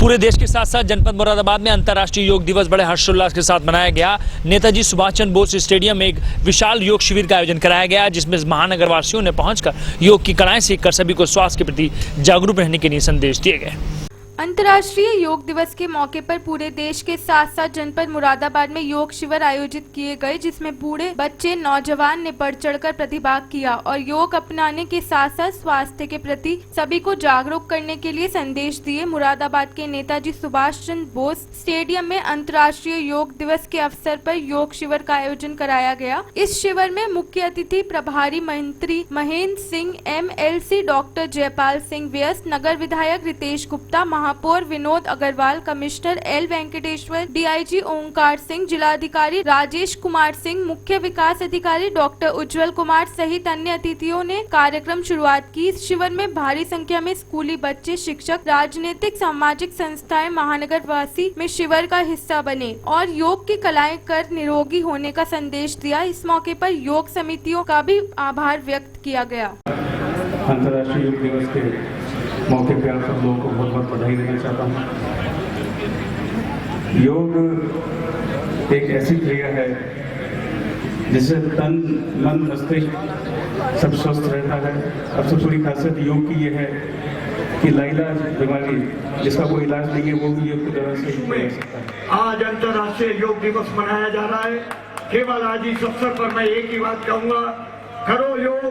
पूरे देश के साथ साथ जनपद मुरादाबाद में अंतर्राष्ट्रीय योग दिवस बड़े हर्षोल्लास के साथ मनाया गया। नेताजी सुभाष चंद्र बोस स्टेडियम में एक विशाल योग शिविर का आयोजन कराया गया, जिसमें महानगर वासियों ने पहुंचकर योग की कलाएं सीखकर सभी को स्वास्थ्य के प्रति जागरूक रहने के लिए संदेश दिए गए। अंतर्राष्ट्रीय योग दिवस के मौके पर पूरे देश के साथ साथ जनपद मुरादाबाद में योग शिविर आयोजित किए गए, जिसमें बूढ़े बच्चे नौजवान ने बढ़ चढ़कर प्रतिभाग किया और योग अपनाने के साथ साथ स्वास्थ्य के प्रति सभी को जागरूक करने के लिए संदेश दिए। मुरादाबाद के नेताजी सुभाष चंद्र बोस स्टेडियम में अंतर्राष्ट्रीय योग दिवस के अवसर पर योग शिविर का आयोजन कराया गया। इस शिविर में मुख्य अतिथि प्रभारी मंत्री महेंद्र सिंह, MLC डॉक्टर जयपाल सिंह व्यस्त, नगर विधायक रितेश गुप्ता, महापौर Vinod Agrawal, commissioner L Venkateshwar, DIG Onkar Singh, जिलाधिकारी राजेश कुमार सिंह, मुख्य विकास अधिकारी डॉक्टर उज्जवल कुमार सहित अन्य अतिथियों ने कार्यक्रम शुरुआत की। इस शिविर में भारी संख्या में स्कूली बच्चे, शिक्षक, राजनीतिक सामाजिक संस्थाएं, महानगर वासी में शिविर का हिस्सा बने और योग की कलाएं कर निरोगी होने का संदेश दिया। इस मौके पर योग समितियों का भी आभार व्यक्त किया गया। अंतर्राष्ट्रीय योग दिवस के मौके पर आप सब लोगों को बहुत बहुत बधाई देना चाहता हूँ। योग एक ऐसी क्रिया है जिससे तन, मन, मस्तिष्क सब स्वस्थ रहता है। अब सबसे बड़ी खासियत योग की ये है कि लाइलाज बीमारी जिसका कोई इलाज नहीं है वो भी योग की तरह से हो सकता है। आज अंतर्राष्ट्रीय योग दिवस मनाया जा रहा है। केवल आज इस अवसर पर मैं एक ही बात कहूँगा, करो योग,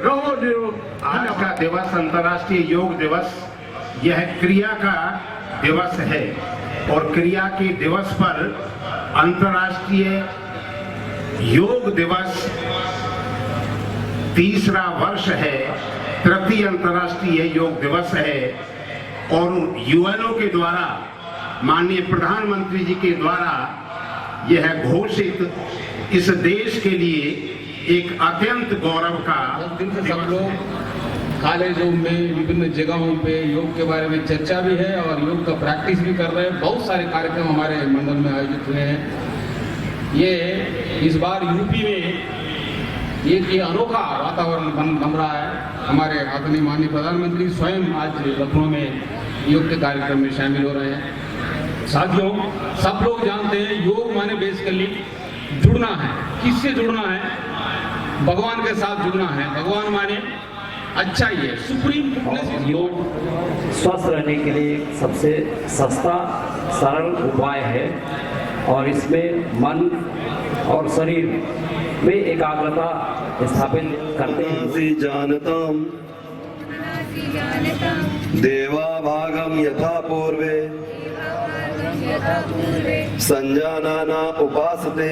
रहो योग। आज का दिवस अंतर्राष्ट्रीय योग दिवस यह क्रिया का दिवस है और क्रिया के दिवस पर अंतर्राष्ट्रीय योग दिवस तीसरा वर्ष है, तृतीय अंतर्राष्ट्रीय योग दिवस है और UNO के द्वारा, माननीय प्रधानमंत्री जी के द्वारा यह घोषित इस देश के लिए एक अत्यंत गौरव का दिन से सब लोग कॉलेजों में, विभिन्न जगहों पे योग के बारे में चर्चा भी है और योग का प्रैक्टिस भी कर रहे हैं। बहुत सारे कार्यक्रम हमारे मंडल में आयोजित हुए हैं। ये इस बार यूपी में ये अनोखा वातावरण बन रहा है। हमारे आदरणीय माननीय प्रधानमंत्री स्वयं आज लखनऊ में योग के कार्यक्रम में शामिल हो रहे हैं। साथियों, सब लोग जानते हैं योग माने बेसिकली जुड़ना है। किससे जुड़ना है? भगवान के साथ जुड़ना है। भगवान माने अच्छा ही है, सुप्रीम फिटनेस। योग स्वस्थ रहने के लिए सबसे सस्ता सरल उपाय है और इसमें मन और शरीर में एकाग्रता स्थापित करते हैं। जानताम देवा भागम यथा पूर्वे संजानाना उपासते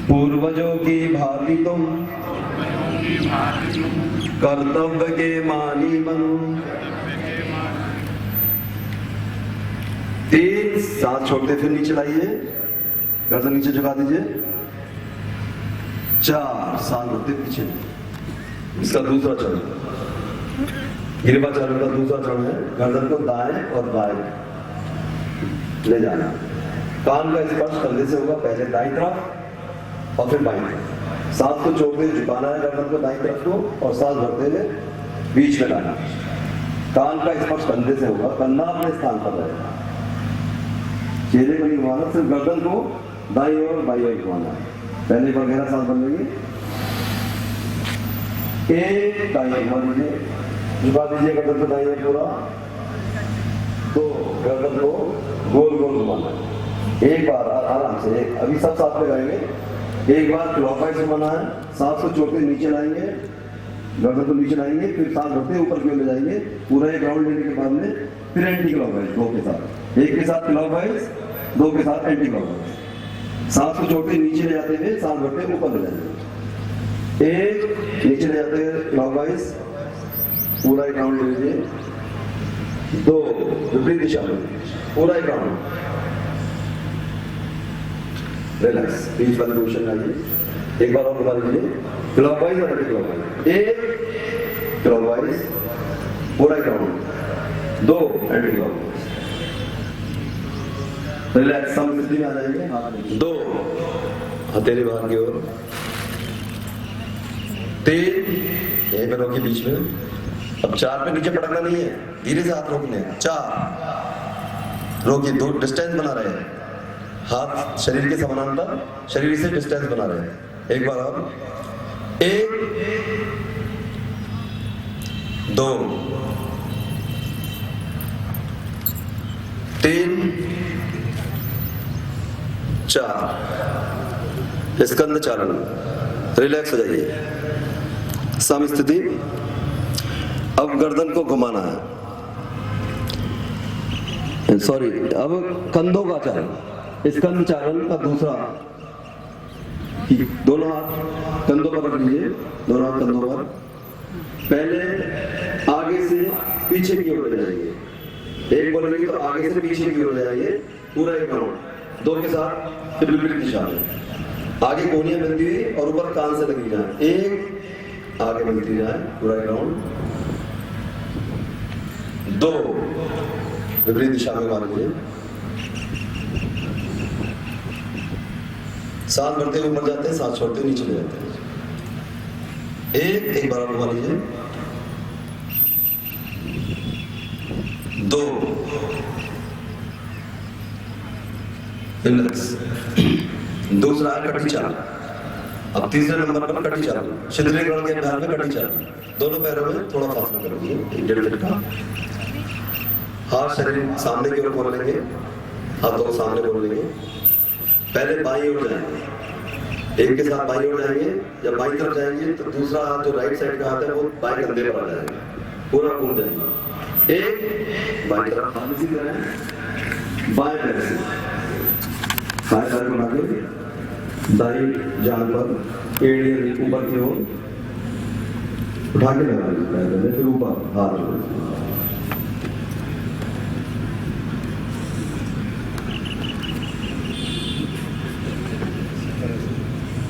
पूर्वजों की भांति तुम कर्तव्य के मानी बनो। 3 साथ छोड़ते फिर नीचे लाइए, गर्दन नीचे झुका दीजिए। 4 साथ बढ़ते पीछे। इसका दूसरा चरण, गिरवा चरण का दूसरा चरण है, गर्दन को दाएं और बाएं ले जाना। कान का स्पर्श कंधे से होगा, पहले दाईं तरफ और फिर बाईं तरफ। सांस को चौक में झुकाना है, गर्दन को दाईं तरफ को और सांस भरते हुए बीच में लाना। कान का स्पर्श कंधे से होगा, कंधा अपने स्थान पर रहेगा। चेहरे को नहीं घुमाना, सिर्फ गर्दन को दाईं ओर बाईं ओर घुमाना। पहले बार गहरा सांस भर लेंगे। 1 दाईं ओर घुमा दीजिए, झुका दीजिए गर्दन को दाईं ओर पूरा। 2 गर्दन को गोल गोल घुमाना। एक बार आराम से, अभी सब साथ में करेंगे। एक बार क्लॉकवाइज घुमाना है, सांस को चोट के नीचे लाएंगे, गर्दन को नीचे लाएंगे, फिर सांस भरते ऊपर की ओर ले जाएंगे। पूरा एक राउंड लेने के बाद में फिर एंटी क्लॉकवाइज 2 के साथ, 1 के साथ क्लॉकवाइज, 2 के साथ एंटी क्लॉकवाइज। सांस को चोट के नीचे ले जाते हुए सांस भरते ऊपर ले जाएंगे। 1 नीचे ले जाते हुए क्लॉकवाइज, पूरा एक राउंड ले लीजिए। 2 विपरीत दिशा में पूरा एक राउंड। रिलैक्स, बीच वाले पोजीशन में आइए। एक बार और बता दीजिए, क्लॉकवाइज और एंटी क्लॉकवाइज। 1 क्लॉकवाइज, पूरा एक राउंड। 2 anti clockwise. रिलैक्स, सम स्थिति में आ जाएंगे। 2 हथेली बाहर की ओर। 3 एक पैरों के बीच में। अब 4 पे नीचे पटकना नहीं है, धीरे से हाथ रोकने हैं। 4 रोकिए, 2 डिस्टेंस बना रहे हैं, हाथ शरीर के समानांतर, शरीर से डिस्टेंस बना रहे हैं। एक बार और, 1 2 3 4। स्कंद चालन, रिलैक्स हो जाइए, सम स्थिति। अब गर्दन को घुमाना है, सॉरी, अब कंधों का चालन, स्कंद चालन का दूसरा। दोनों हाथ कंधों पर रख लीजिए, दोनों हाथ कंधों पर। पहले आगे से पीछे की ओर ले जाएंगे, एक बोलेंगे तो आगे से पीछे की ओर ले जाएंगे, पूरा 1 राउंड 2 के साथ, फिर विपरीत दिशा में। आगे कोहनियां मिलती हुई और ऊपर कान से लगी जाए, 1 आगे मिलती जाए, पूरा 1 राउंड। 2 विपरीत दिशा में मार लीजिए, सांस भरते हुए ऊपर जाते हैं, सांस छोड़ते हुए नीचे ले जाते हैं। एक बार और घुमा लीजिए, 2 रिलैक्स। दूसरा है कटी चाल। अब तीसरे नंबर पर कटी चाल, शिथिलीकरण के अभ्यास में कटी चाल। दोनों पैरों में थोड़ा फासला कर लीजिए, 1.5 फीट का। हाथ शरीर सामने की ओर मोड़ लेंगे, हाथों को सामने मोड़ लेंगे। पहले बाईं ओर जाएंगे, एक के साथ बाईं ओर जाएंगे। जब बाईं तरफ जाएंगे तो दूसरा हाथ जो राइट साइड का हाथ है वो बाएं कंधे पर आ जाएगा, पूरा घूम जाएंगे। 1 बाईं तरफ, बाएं पैर से बाएं पैर को आगे, दाईं जांघ पर, एड़ी ऊपर की ओर उठा के लगा लीजिए, फिर ऊपर हाथ जोड़।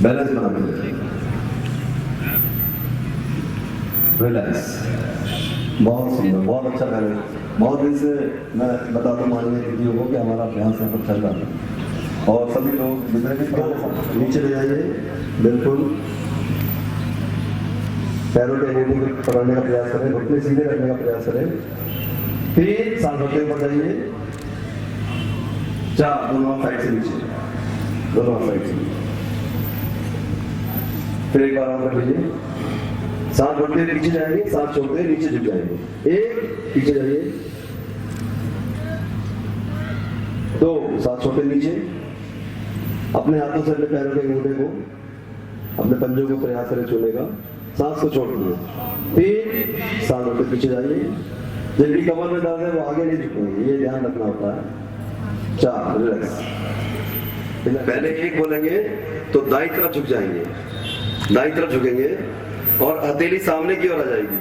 बैलेंस बना के रिलैक्स। बहुत सुंदर, बहुत अच्छा बैलेंस। बहुत दिन से मैं बताता हूँ माननीय दीदियों को कि हमारा अभ्यास यहाँ पर चल रहा है, और सभी लोग जितने भी नीचे ले जाइए, बिल्कुल पैरों के अंगूठे को पकड़ने का प्रयास करें, घुटने सीधे रखने का प्रयास करें। फिर सांस भरते हुए जाइए, 4 दोनों साइड से नीचे, दोनों साइड से नीचे। फिर एक बार और कर लीजिए, सांस भरते हुए नीचे जाएंगे, सांस छोड़ते हुए नीचे झुक जाएंगे। 1 पीछे जाइए, 2 सांस छोड़ते नीचे। अपने हाथों से अपने पैरों के अंगूठे को, अपने पंजों को प्रयास करें छूने का, सांस को छोड़ दीजिए। फिर सांस भरते पीछे जाइए। जिनकी कमर में दर्द है वो आगे नहीं झुकेंगे, ये ध्यान रखना होता है। 4 रिलैक्स। पहले 1 बोलेंगे तो दाईं तरफ झुक जाएंगे, दाईं तरफ झुकेंगे और हथेली सामने की ओर आ जाएगी,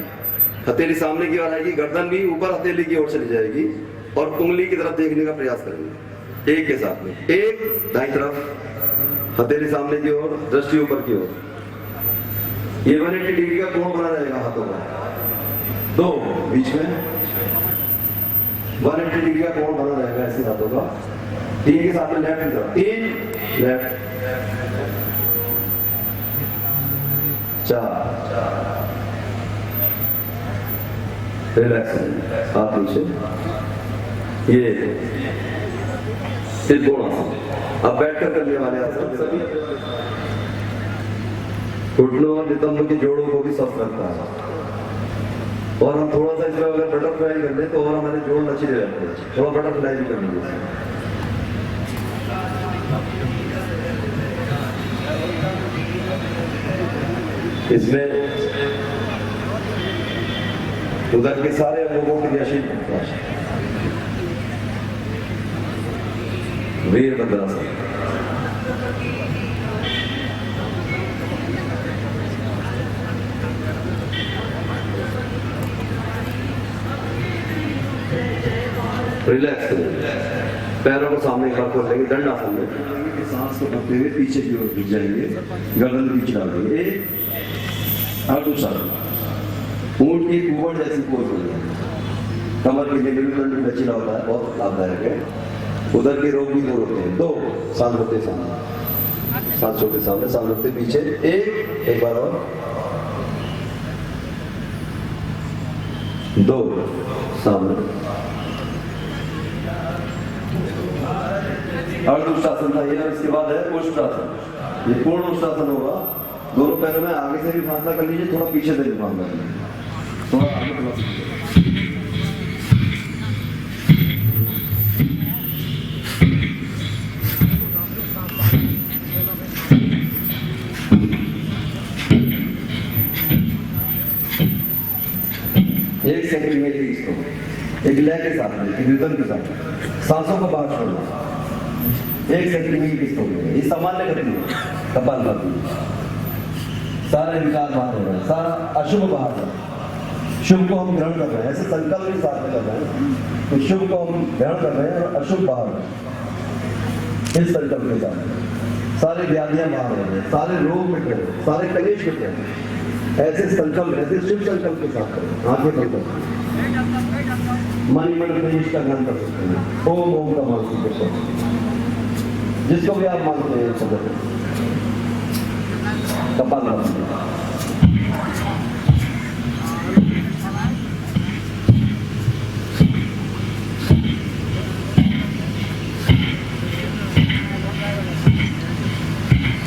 हथेली सामने की ओर आएगी, गर्दन भी ऊपर हथेली की ओर चली जाएगी और उंगली की तरफ देखने का प्रयास करेंगे। 1 के साथ में 1 दाईं तरफ, हथेली सामने की ओर, दृष्टि ऊपर की ओर। ये 180 डिग्री का कोण बना रहेगा हाथों का। 2 बीच में 180 डिग्री का कोण बना रहेगा ऐसे हाथों का। 3 के साथ में लेफ्ट की तरफ, 3 लेफ्ट, 4 रिलैक्स, हाथ नीचे। ये त्रिकोणासन। अब बैठकर करने वाले आसन सभी घुटनों और नितंब के जोड़ों को भी स्वस्थ रखता है। और हम थोड़ा सा इसमें अगर बटरफ्लाई कर दें तो और हमारे जोड़ लचीले रहते हैं। थोड़ा बटरफ्लाई भी कर लीजिए। इसमें उधर के सारे अंगों को क्रियाशील करता है। वीरभद्रासन। रिलैक्स, पैरों को सामने एक बार खोल लेंगे, दंडासन में सांस को भरते हुए पीछे की ओर गिर जाएंगे, गर्दन पीछे डाल देंगे। और दूसरा ऊंट की कुबड़ जैसी पोज हो जाएगी, कमर के लिए बिल्कुल लचीला होता है, बहुत लाभदायक है। उधर के रोग भी दूर होते हैं। 2 सांस भरते सामने, सांस छोड़ते सामने, सांस भरते पीछे। एक बार और, 2 सामने। अर्धउष्टासन था ये, और इसके बाद है उष्टासन। ये पूर्ण उष्टासन होगा। दोनों पैरों में आगे से भी फासला कर लीजिए, थोड़ा पीछे से भी फासला कर लीजिए, थोड़ा आगे थोड़ा पीछे। एक सेकंड में इसको एक लय के साथ में, एक रिदम के साथ सांसों को बाहर छोड़ना। 1 सेकंड में इसको ये सामान्य गति है। कपालभाति, सारा विकार बाहर हो रहा है, सारा अशुभ बाहर हो रहा है। शुभ को हम ग्रहण कर रहे हैं, ऐसे संकल्प के साथ में कर रहे हैं तो शुभ को हम ग्रहण कर रहे हैं और अशुभ बाहर हो रहा है। इस संकल्प के साथ सारे व्याधियां बाहर हो रहे हैं, सारे रोग मिट रहे हैं, सारे कलेश मिट रहे हैं। ऐसे संकल्प, ऐसे शुभ संकल्प के साथ करें। आंखें बंद करें, मन में इसका ज्ञान कर सकते हैं। ओम ओम का मान सकते हैं, जिसको भी आप मानते हैं शब्द कपालभाति।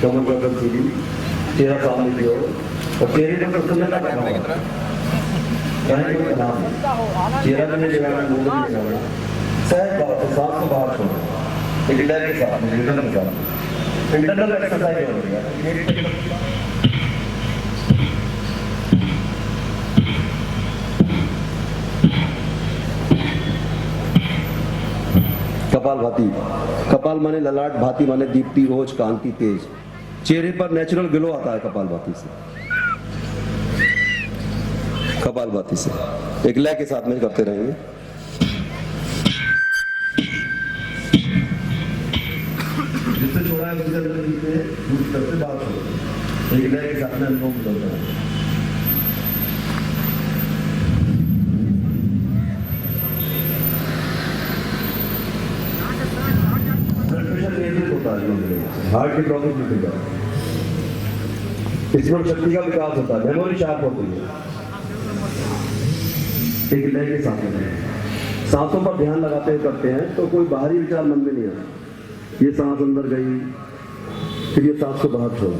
कमर गर्दन सीधी, चेहरा सामने की ओर, और चेहरे पर प्रसन्नता का भाव, कहने को तनाव नहीं, चेहरा करने जगह में मुंह नहीं लगाना, सहज भाव से सांस को बाहर छोड़ना, एक लय के साथ, रिदम के साथ, इंटरनल एक्सरसाइज हो रही है। कपालभाति, कपाल माने ललाट, भाति माने दीप्ति, ओज, कांति, तेज। चेहरे पर नेचुरल ग्लो आता है कपालभाति से। कपालभाति से एक लय के साथ में करते रहेंगे। जिससे छोड़ा है उसके अंदर दूसरी तरफ से बात हो, एक लय के साथ में अनुभव बदलता है। हार्ट की प्रॉब्लम नहीं होता, स्मरण शक्ति का विकास होता है, मेमोरी शार्प होती है। एक लय के साथ में सांसों पर ध्यान लगाते हुए करते हैं तो कोई बाहरी विचार मन में नहीं आता। ये सांस अंदर गई, फिर ये सांस को बाहर छोड़ा,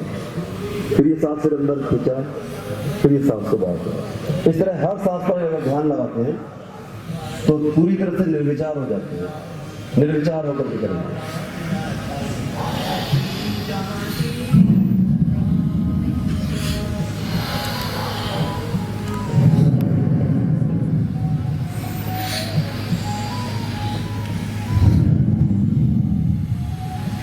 फिर ये सांस से अंदर खींचा, फिर ये सांस को बाहर छोड़ा। इस तरह हर सांस पर अगर ध्यान लगाते हैं तो पूरी तरह से निर्विचार हो जाते हैं, निर्विचार होकर के करेंगे।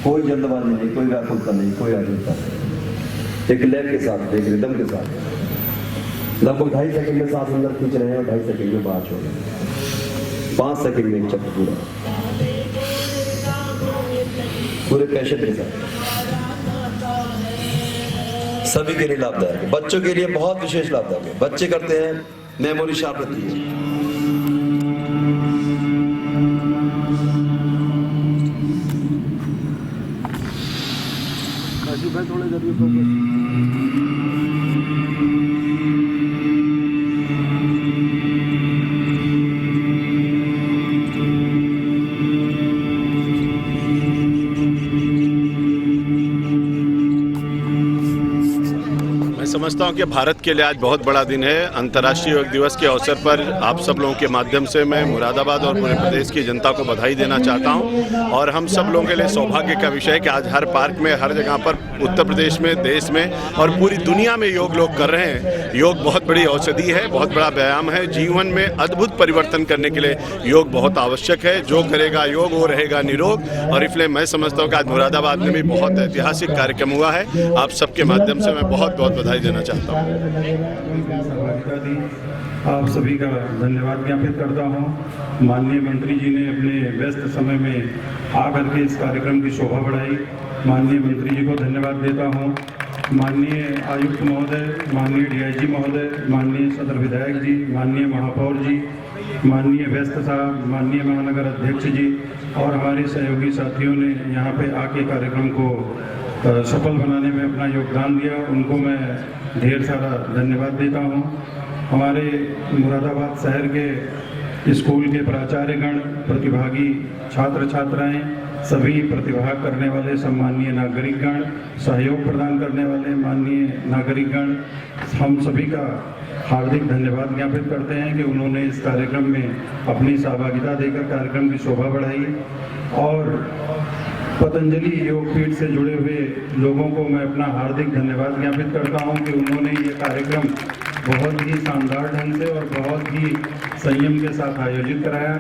कोई जल्दबाजी नहीं, कोई व्याकुलता नहीं, कोई आजीवता नहीं। एक लय के साथ, एक रिदम के साथ लगभग 2.5 सेकंड में सांस अंदर खींच रहे हैं और 2.5 सेकंड में बाहर छोड़ रहे हैं। 5 सेकंड में एक चक्र पूरा, पूरे पैशेंट के साथ। सभी के लिए लाभदायक है, बच्चों के लिए बहुत विशेष लाभदायक है। बच्चे करते हैं, मेमोरी शार्प रहती है। थोड़े जरूरी फोकस। समझता हूं कि भारत के लिए आज बहुत बड़ा दिन है। अंतर्राष्ट्रीय योग दिवस के अवसर पर आप सब लोगों के माध्यम से मैं मुरादाबाद और पूरे प्रदेश की जनता को बधाई देना चाहता हूं। और हम सब लोगों के लिए सौभाग्य का विषय है कि आज हर पार्क में, हर जगह पर, उत्तर प्रदेश में, देश में और पूरी दुनिया में योग लोग कर रहे हैं। योग बहुत बड़ी औषधि है, बहुत बड़ा व्यायाम है। जीवन में अद्भुत परिवर्तन करने के लिए योग बहुत आवश्यक है। जो करेगा योग वो रहेगा निरोग। और इसलिए मैं समझता हूँ कि आज मुरादाबाद में भी बहुत ऐतिहासिक कार्यक्रम हुआ है। आप सबके माध्यम से मैं बहुत बहुत बधाई देना चाहता हूँ। आप सभी का धन्यवाद ज्ञापित करता हूँ। माननीय मंत्री जी ने अपने व्यस्त समय में आकर के इस कार्यक्रम की शोभा बढ़ाई। माननीय मंत्री जी को धन्यवाद देता हूँ। माननीय आयुक्त महोदय, माननीय डीआईजी महोदय, माननीय सदर विधायक जी, माननीय महापौर जी, माननीय व्यस्त साहब, माननीय महानगर अध्यक्ष जी और हमारे सहयोगी साथियों ने यहाँ पे आके कार्यक्रम को सफल बनाने में अपना योगदान दिया, उनको मैं ढेर सारा धन्यवाद देता हूँ। हमारे मुरादाबाद शहर के स्कूल के प्राचार्यगण, प्रतिभागी छात्र छात्राएं, सभी प्रतिभा करने वाले सम्मानीय नागरिकगण, सहयोग प्रदान करने वाले माननीय नागरिकगण, हम सभी का हार्दिक धन्यवाद ज्ञापित करते हैं कि उन्होंने इस कार्यक्रम में अपनी सहभागिता देकर कार्यक्रम की शोभा बढ़ाई। और पतंजलि योगपीठ से जुड़े हुए लोगों को मैं अपना हार्दिक धन्यवाद ज्ञापित करता हूं कि उन्होंने ये कार्यक्रम बहुत ही शानदार ढंग से और बहुत ही संयम के साथ आयोजित कराया।